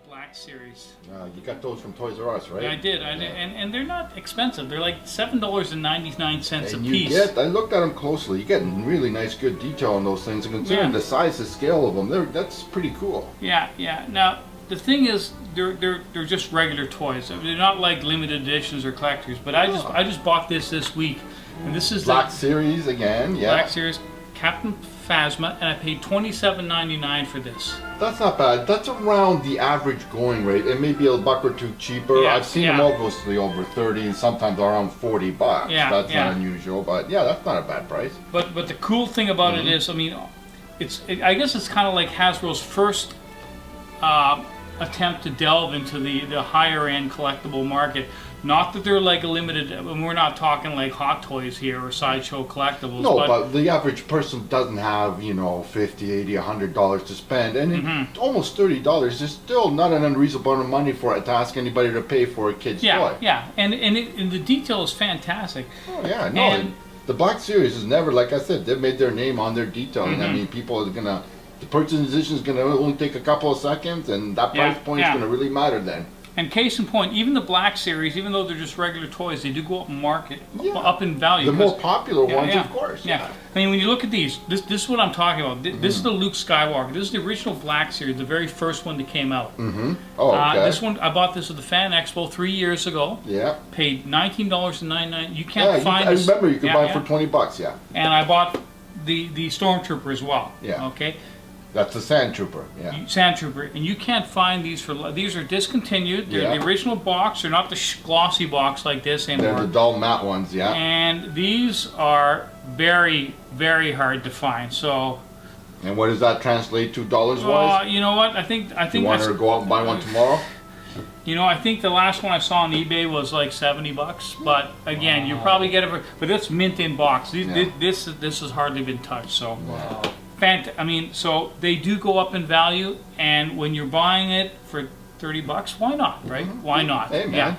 Black Series. You got those from Toys R Us, right? Yeah, I did. And they're not expensive. They're like $7.99 a And you piece. get, I looked at them closely, you get really nice, good detail on those things, and considering the size and scale of them, that's pretty cool. Yeah, yeah. Now, the thing is, they're just regular toys. They're not like limited editions or collectors. But I just bought this week, and this is Black the Series again, yeah. Black Series Captain Phasma, and I paid $27.99 for this. That's not bad. That's around the average going rate. It may be a buck or two cheaper. Yeah, I've seen them mostly over 30 and sometimes around 40 bucks. Yeah, That's yeah. not unusual, but yeah, that's not a bad price. But the cool thing about it is, I mean, I guess it's kind of like Hasbro's first attempt to delve into the higher end collectible market. Not that they're like a limited, and we're not talking like Hot Toys here or Sideshow Collectibles. No, but the average person doesn't have, $50, $80, $100 to spend, and almost $30 is still not an unreasonable amount of money to ask anybody to pay for a kid's toy. Yeah, and the detail is fantastic. Oh yeah, no. And the Black Series is never, like I said, they've made their name on their detailing. I mean, people are gonna, the purchasing decision is gonna only take a couple of seconds, and that price point is gonna really matter then. And case in point, even the Black Series, even though they're just regular toys, they do go up in market, up in value. The more popular ones, of course. Yeah. I mean, when you look at these, this is what I'm talking about. This is the Luke Skywalker. This is the original Black Series, the very first one that came out. Oh, okay. This one, I bought this at the Fan Expo 3 years ago. Yeah. Paid $19.99. You can't find I this. remember you could buy it for $20, yeah. And I bought the Stormtrooper as well. Yeah. Okay. That's the Sand Trooper, yeah. Sand Trooper, and you can't find these these are discontinued. They're the original box. They're not the glossy box like this anymore. They're the dull matte ones, yeah. And these are very, very hard to find. So. And what does that translate to dollars-wise? You know what? I think you want her to go out and buy one tomorrow? I think the last one I saw on eBay was like $70. But again, you probably get it for. But it's mint in box. This has hardly been touched. So. Wow. I mean, so they do go up in value, and when you're buying it for $30, why not, right? Why not? Hey, man. Yeah.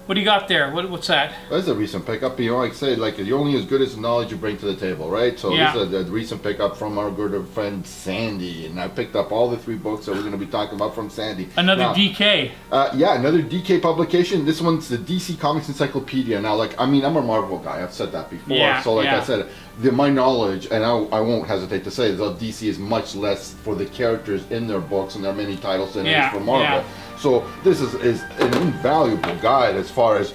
What do you got there? What's that? That's a recent pickup. Like I say, you're only as good as the knowledge you bring to the table, right? So this is a recent pickup from our good friend Sandy, and I picked up all the 3 books that we're going to be talking about from Sandy. Another DK. Yeah, another DK publication. This one's the DC Comics Encyclopedia. Now, I'm a Marvel guy. I've said that before. Yeah, so, I said, my knowledge, and I won't hesitate to say, that DC is much less for the characters in their books and their many titles than it is for Marvel. Yeah. So this is an invaluable guide as far as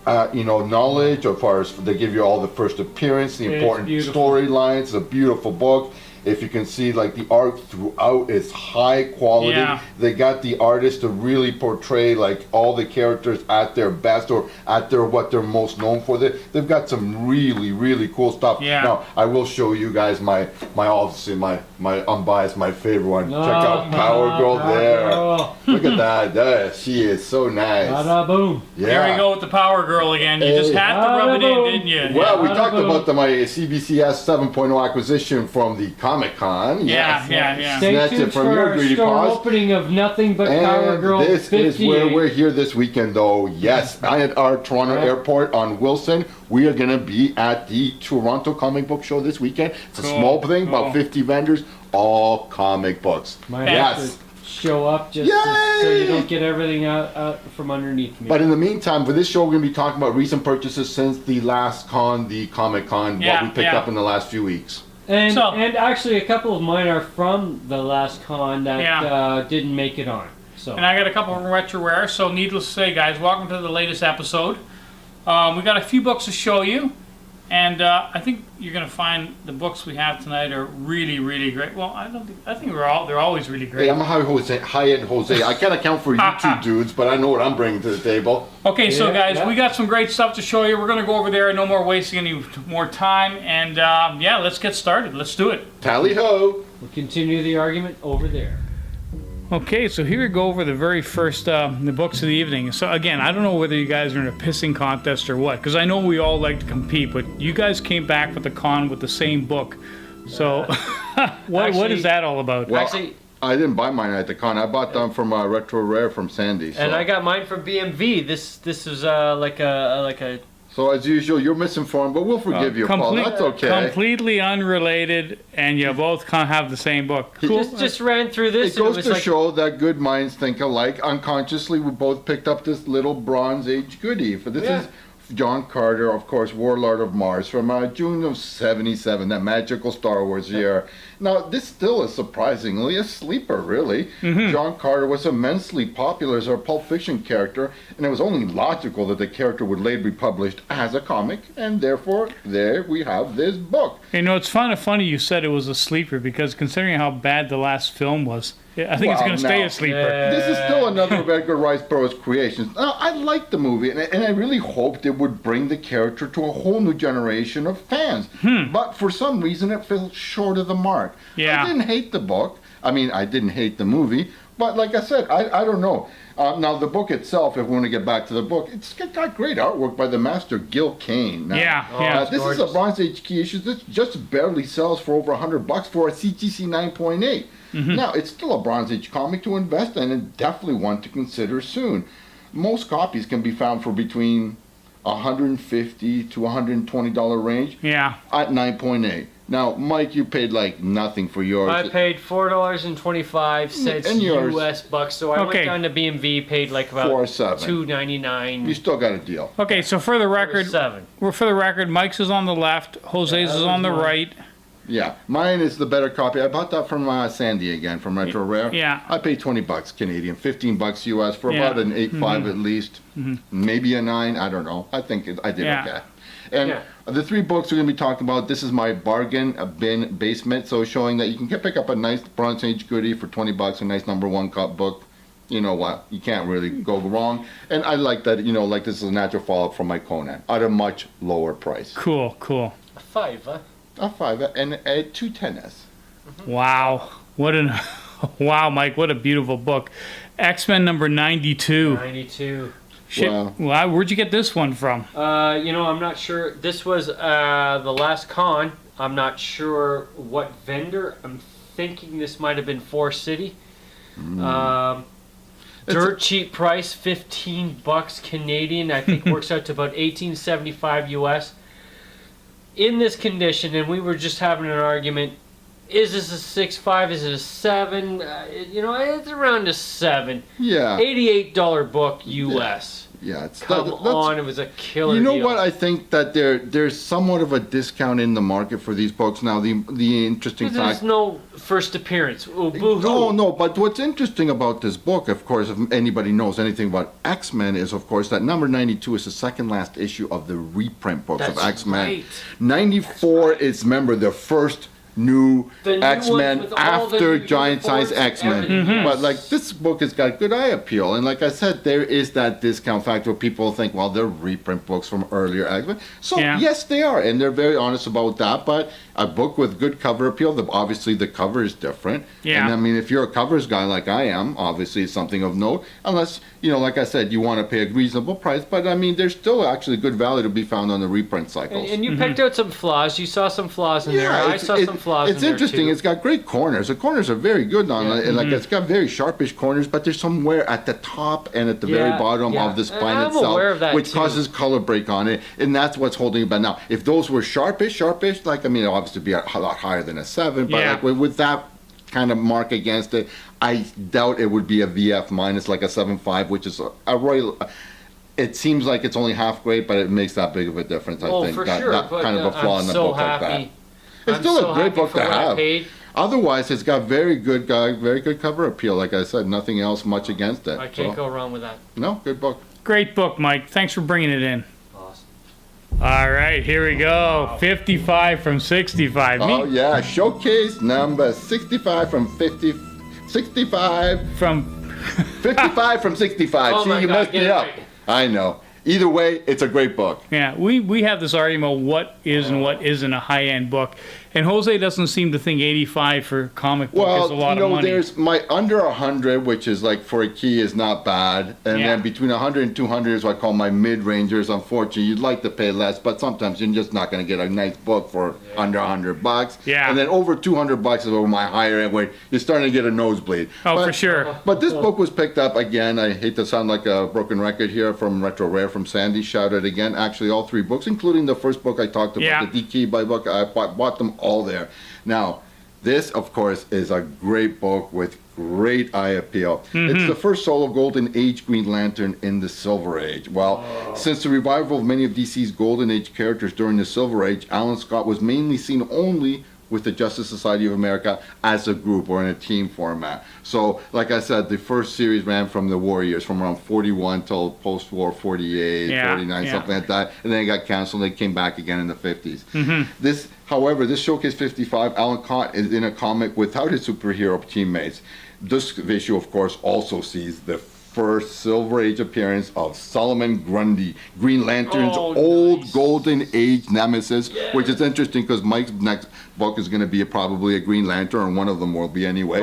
knowledge, as far as they give you all the first appearance, the important storylines. It's a beautiful book. If you can see, the art throughout is high quality. Yeah. They got the artists to really portray all the characters at their best or at what they're most known for. They've got some really, really cool stuff. Yeah. Now I will show you guys my obviously my unbiased, my favorite one. Check out Power Girl there. Girl. Look at that. She is so nice. Bada boom. Yeah. Here we go with the Power Girl again. You just had to rub it in, didn't you? Well, we talked about my CBCS 7.0 acquisition from the Comic-Con. Yeah. Stay Snatch tuned it from for your our greedy store paws. opening of Nothing But Power And Girl this 58. is where we're here this weekend, though. Yes, at our Toronto airport on Wilson. We are going to be at the Toronto Comic Book Show this weekend. It's a small thing, about 50 vendors, all comic books. Might have to show up just so you don't get everything out from underneath me. But in the meantime, for this show, we're going to be talking about recent purchases since the last con, the Comic-Con, what we picked up in the last few weeks. And actually, a couple of mine are from the last con that didn't make it on. So. And I got a couple from Retro Rare. So needless to say, guys, welcome to the latest episode. We got a few books to show you, and I think you're going to find the books we have tonight are really, really great. Well, I think they're always really great. Hey, I'm a high-end Jose. I can't account for you two dudes, but I know what I'm bringing to the table. Okay, so guys, we got some great stuff to show you. We're going to go over there. No more wasting any more time. And let's get started. Let's do it. Tally-ho! We'll continue the argument over there. Okay, so here we go over the very first the books of the evening. So again, I don't know whether you guys are in a pissing contest or what, because I know we all like to compete, but you guys came back with the con with the same book. So what is that all about? Well, Actually, I didn't buy mine at the con. I bought them from Retro Rare from Sandy. So. and I got mine from BMV. This is like a So as usual, you're misinformed, but we'll forgive you, Paul. That's okay. Completely unrelated, and you both have the same book. Cool. Just ran through this. It goes was to like, show that good minds think alike. Unconsciously, we both picked up this little Bronze Age goodie. For this is John Carter, of course, Warlord of Mars, from June of '77, that magical Star Wars year. Now, this still is surprisingly a sleeper, really. John Carter was immensely popular as a Pulp Fiction character, and it was only logical that the character would later be published as a comic, and therefore, there we have this book. You know, it's funny you said it was a sleeper, because considering how bad the last film was, I think it's going to stay a sleeper. This is still another of Edgar Rice Burroughs' creations. Now, I liked the movie, and I really hoped it would bring the character to a whole new generation of fans. But for some reason, it fell short of the mark. Yeah. I didn't hate the book. I mean, I didn't hate the movie. But like I said, I don't know. Now, the book itself, if we want to get back to the book, it's got great artwork by the master Gil Kane. Now, this is a Bronze Age key issue that just barely sells for over $100 for a CGC 9.8. Now, it's still a Bronze Age comic to invest in, and definitely one to consider soon. Most copies can be found for between $150 to $120 range at 9.8. Now, Mike, you paid like nothing for yours. I paid $4.25 US bucks, so I went down to B&V, paid like about $2.99. You still got a deal. Okay, so for the record, Mike's is on the left, Jose's is on the right. Yeah, mine is the better copy. I bought that from Sandy again, from Retro Rare. Yeah. I paid $20 Canadian, $15 US for about an 8.5 at least, maybe a 9. I don't know. I think I did okay. And the 3 books we're going to be talking about, this is my bargain bin basement, so showing that you can pick up a nice Bronze Age goodie for $20, a nice #1 cup book. You know what? You can't really go wrong. And I like that, you know, like this is a natural follow-up from my Conan at a much lower price. Cool. A $5. A $5 and a 210s. Wow. Wow, Mike, what a beautiful book. X-Men number 92. 92. Shit. Wow. Where'd you get this one from? You know, I'm not sure. This was the last con. I'm not sure what vendor. I'm thinking this might have been Forest City. Dirt cheap price, $15 Canadian. I think works out to about $18.75 US. In this condition, and we were just having an argument. Is this a 6.5? Is it a 7? You know, it's around a 7. Yeah. $88 book US. Yeah, it's Come on, it was a killer You know deal. what? I think that there's somewhat of a discount in the market for these books now. The interesting fact. There's no first appearance. Oh, boo-hoo. No. But what's interesting about this book, of course, if anybody knows anything about X-Men, is of course that number 92 is the second last issue of the reprint books of X-Men. Right. 94 is, remember, the first new X-Men with all after the giant size uniforms, X-Men. everything. But like this book has got good eye appeal, and like I said, there is that discount factor where people think, well, they're reprint books from earlier X-Men. So yes, they are, and they're very honest about that. But a book with good cover appeal, obviously the cover is different. Yeah. And I mean, if you're a covers guy like I am, obviously it's something of note. Unless, you know, like I said, you want to pay a reasonable price. But I mean, there's still actually good value to be found on the reprint cycles. And you picked out some flaws. You saw some flaws in there. I saw some flaws in there. It's interesting. It's got great corners. The corners are very good on it. And like it's got very sharpish corners, but there's somewhere at the top and at the very bottom of the spine I'm itself, aware of that which causes color break on it, and that's what's holding it back. Now, if those were sharpish, like I mean, it'll obviously be a lot higher than a 7, but like with that kind of mark against it, I doubt it would be a VF minus like a 7.5, which is a royal. It seems like it's only half great, but it makes that big of a difference. I think for that, sure. that kind of a flaw in the book like that. It's I'm still so a great happy book for to what I have. paid. Otherwise, it's got very good cover appeal. Like I said, nothing else much against it. I can't go wrong with that. No, good book. Great book, Mike. Thanks for bringing it in. Awesome. All right, here we go. 55 from 65. Oh yeah, showcase number 65 from 50. 65 from 55 from 65. Oh See, my you God, messed get me it up. right. I know. Either way, it's a great book. Yeah, we have this argument what is and what isn't a high-end book. And Jose doesn't seem to think 85 for comic book is a lot of money. There's my under 100, which is like for a key is not bad. And then between 100 and 200 is what I call my mid-rangers. Unfortunately, you'd like to pay less, but sometimes you're just not going to get a nice book for under $100. Yeah. And then over $200 is over my higher end where you're starting to get a nosebleed. Oh, for sure. But this book was picked up again. I hate to sound like a broken record here from Retro Rare from Sandy. Shout out again. Actually, all 3 books, including the first book I talked about, the DK by book. I bought them all there. Now, this, of course, is a great book with great eye appeal. It's the first solo Golden Age Green Lantern in the Silver Age. Well, since the revival of many of DC's Golden Age characters during the Silver Age, Alan Scott was mainly seen only with the Justice Society of America as a group or in a team format. So, like I said, the first series ran from the war years, from around 41 till post-war 48, 49, something like that. And then it got canceled and they came back again in the 50s. This, however, this Showcase 55, Alan Scott is in a comic without his superhero teammates. This issue, of course, also sees the first Silver Age appearance of Solomon Grundy, Green Lantern's old Golden Age nemesis, which is interesting because Mike's next book is going to be probably a Green Lantern, and one of them will be anyway.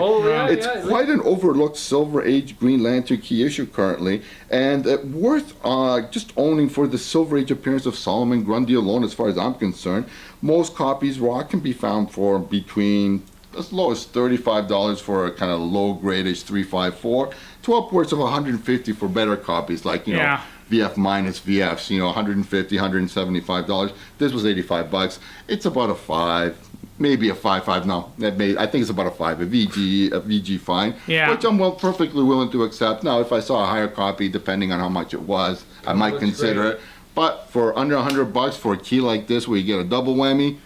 It's quite an overlooked Silver Age Green Lantern key issue currently, and worth just owning for the Silver Age appearance of Solomon Grundy alone, as far as I'm concerned. Most copies raw can be found for between as low as $35 for a kind of low grade-ish 354 to upwards of $150 for better copies, like, you know, VF minus VFs, you know, $150, $175. This was $85. It's about a 5, maybe a 5.5. No, I think it's about a 5, a VG fine, which I'm perfectly willing to accept. Now, if I saw a higher copy, depending on how much it was, I might consider it. But for under $100 for a key like this, where you get a double whammy,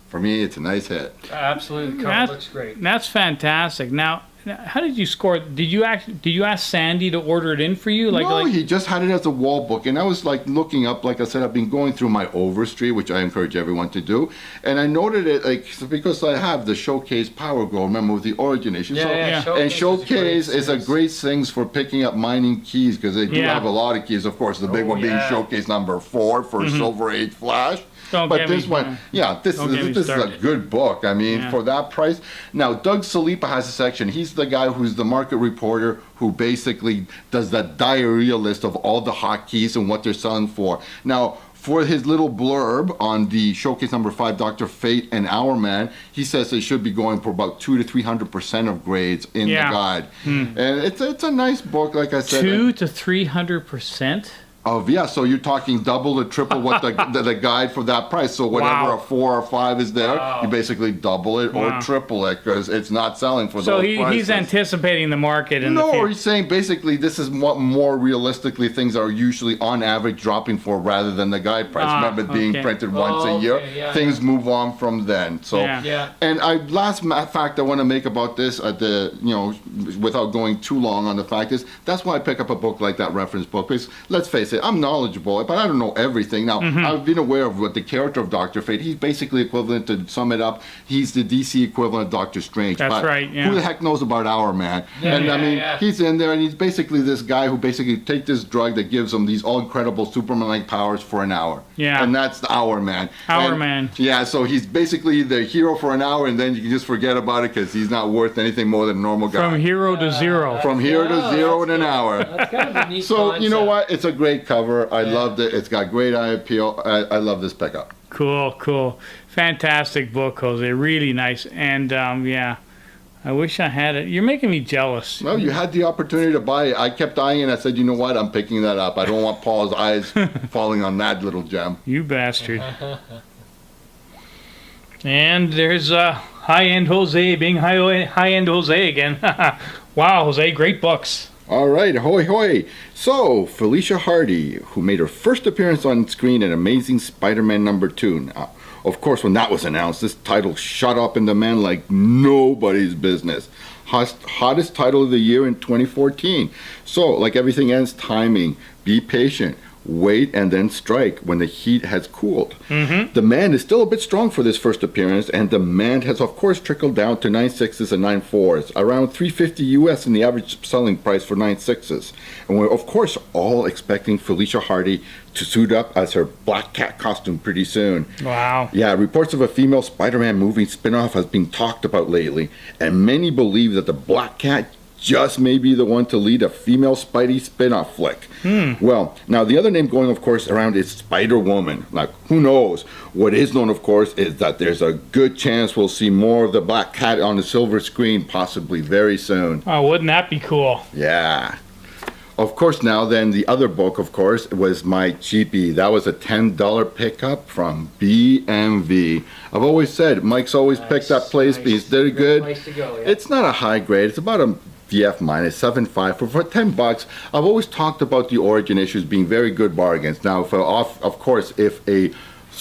for me, it's a nice hit. Absolutely, the cover looks great. That's fantastic. Now, how did you score? Did you ask Sandy to order it in for you? No, he just had it as a wall book, and I was like looking up. Like I said, I've been going through my Overstreet, which I encourage everyone to do, and I noted it because I have the Showcase Power Girl. Remember with the origination? And Showcase is a great thing for picking up mining keys because they do have a lot of keys. Of course, the big one being Showcase number 4 for Silver Age Flash. But this one, this is a good book. I mean, for that price. Now, Doug Salipa has a section. He's the guy who's the market reporter who basically does that diarrhea list of all the hotkeys and what they're selling for. Now, for his little blurb on the Showcase number 5, Dr. Fate and Hourman, he says they should be going for about 200 to 300% of grades in the guide. And it's a nice book, like I said. 200 to 300%? So you're talking double or triple what the guide for that price. So whatever a 4 or 5 is there, you basically double it or triple it because it's not selling for those prices. So he's anticipating the market. Or he's saying basically this is what more realistically things are usually on average dropping for rather than the guide price. Remember being printed once a year. Things move on from then. So and last fact I want to make about this, without going too long on the fact is that's why I pick up a book like that reference book because let's face it, I'm knowledgeable, but I don't know everything. Now, I've been aware of what the character of Dr. Fate, he's basically equivalent, to sum it up, he's the DC equivalent of Doctor Strange. That's right, Who the heck knows about Hourman? He's in there, and he's basically this guy who basically takes this drug that gives him these all incredible Superman-like powers for an hour. And that's the Hourman. Hourman. So he's basically the hero for an hour, and then you can just forget about it because he's not worth anything more than a normal guy. From hero to zero. From hero to zero in an hour. That's kind of a neat So, concept. you know what? It's a great cover. I loved it. It's got great eye appeal. I love this pickup. Cool. Fantastic book, Jose. Really nice. And, I wish I had it. You're making me jealous. Well, you had the opportunity to buy it. I kept eyeing it. I said, you know what? I'm picking that up. I don't want Paul's eyes falling on that little gem. You bastard. And there's high-end Jose being high-end Jose again. Wow, Jose, great books. All right, hoy hoy. So, Felicia Hardy, who made her first appearance on screen in Amazing Spider-Man #2. Now, of course, when that was announced, this title shot up in demand like nobody's business. Hottest title of the year in 2014. So, like everything else, timing. Be patient. wait, and then strike when the heat has cooled. Demand is still a bit strong for this first appearance, and demand has of course trickled down to 9.6s and 9.4s, around $350 US in the average selling price for 9.6s. And we're of course all expecting Felicia Hardy to suit up as her Black Cat costume pretty soon. Wow. Yeah, reports of a female Spider-Man movie spin-off has been talked about lately, and many believe that the Black Cat just may be the one to lead a female Spidey spin-off flick. Well, now the other name going, of course, around is Spider-Woman. Like, who knows? What is known, of course, is that there's a good chance we'll see more of the Black Cat on the silver screen, possibly very soon. Oh, wouldn't that be cool? Yeah. Of course, now then, the other book, of course, was my cheapie. That was a $10 pickup from BMV. I've always said, Mike's always picked that place because they're good. Place to go, yeah. It's not a high grade. It's about a VF minus 7.5 for $10. I've always talked about the Origin issues being very good bargains. Now, of course, if a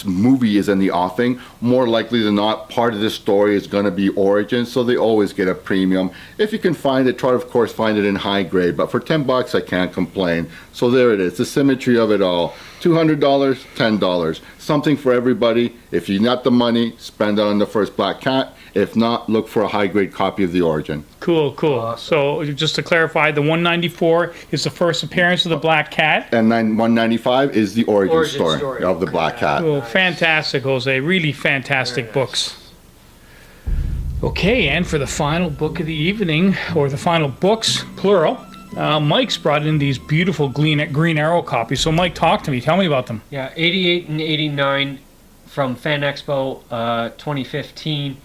movie is in the offing, more likely than not, part of the story is going to be Origin, so they always get a premium. If you can find it, try to, of course, find it in high grade, but for $10, I can't complain. So there it is, the symmetry of it all. $200, $10. Something for everybody. If you got the money, spend it on the first Black Cat. If not, look for a high-grade copy of the Origin. Cool. So just to clarify, the 194 is the first appearance of the Black Cat. And 195 is the origin story of the Black Cat. Oh, fantastic, Jose. Really fantastic books. Okay, and for the final book of the evening, or the final books, plural, Mike's brought in these beautiful Green Arrow copies. So, Mike, talk to me. Tell me about them. Yeah, 88 and 89 from Fan Expo 2015.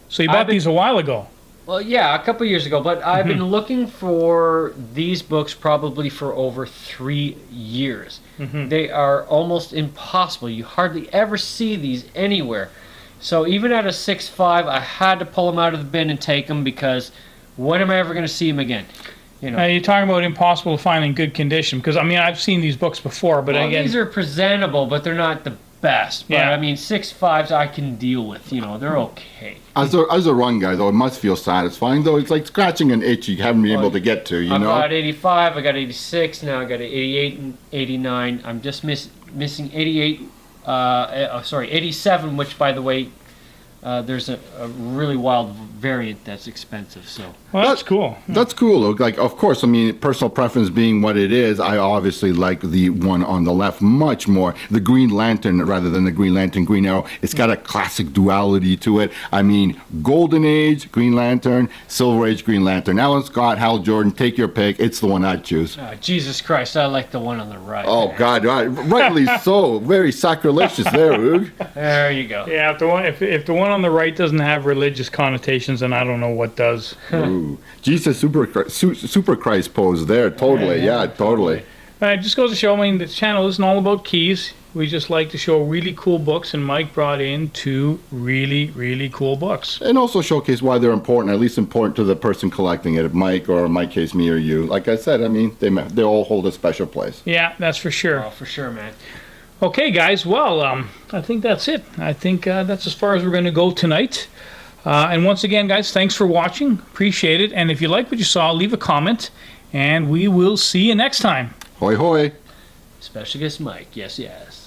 So you bought these a while ago. Well, yeah, a couple years ago, but I've been looking for these books probably for over 3 years. They are almost impossible. You hardly ever see these anywhere. So even at a 6.5, I had to pull them out of the bin and take them because when am I ever going to see them again? You know. Now, you're talking about impossible to find in good condition, because I mean I've seen these books before, but Well, again, these are presentable, but they're not the best. But Yeah. I mean, 6.5s I can deal with. You know, they're okay. As a run guy, though, it must feel satisfying. Though it's like scratching an itch you haven't been able to get to. You I've know. got 85, I got 86, now I got 88 and 89. I'm just missing 88. Sorry, 87, which by the way, there's a really wild variant that's expensive. So well, that's cool. That's cool. Like, of course, I mean, personal preference being what it is, I obviously like the one on the left much more. The Green Lantern rather than the Green Lantern Green Arrow. It's got a classic duality to it. I mean, Golden Age Green Lantern, Silver Age Green Lantern. Alan Scott, Hal Jordan, take your pick. It's the one I'd choose. Jesus Christ, I like the one on the right. Oh, God, rightly so. Very sacrilegious there, Oog. There you go. Yeah, if the one on the right doesn't have religious connotations, then I don't know what does. Ooh. Jesus Super Christ pose there. Totally. Yeah, totally. It just goes to show, I mean, the channel isn't all about keys. We just like to show really cool books, and Mike brought in 2 really, really cool books. And also showcase why they're important, at least important to the person collecting it, Mike, or in my case, me or you. Like I said, I mean, they all hold a special place. Yeah, that's for sure. Oh, for sure, man. Okay, guys. Well, I think that's it. I think that's as far as we're going to go tonight. And once again, guys, thanks for watching. Appreciate it. And if you like what you saw, leave a comment, and we will see you next time. Hoi hoi. Special guest Mike. Yes, yes.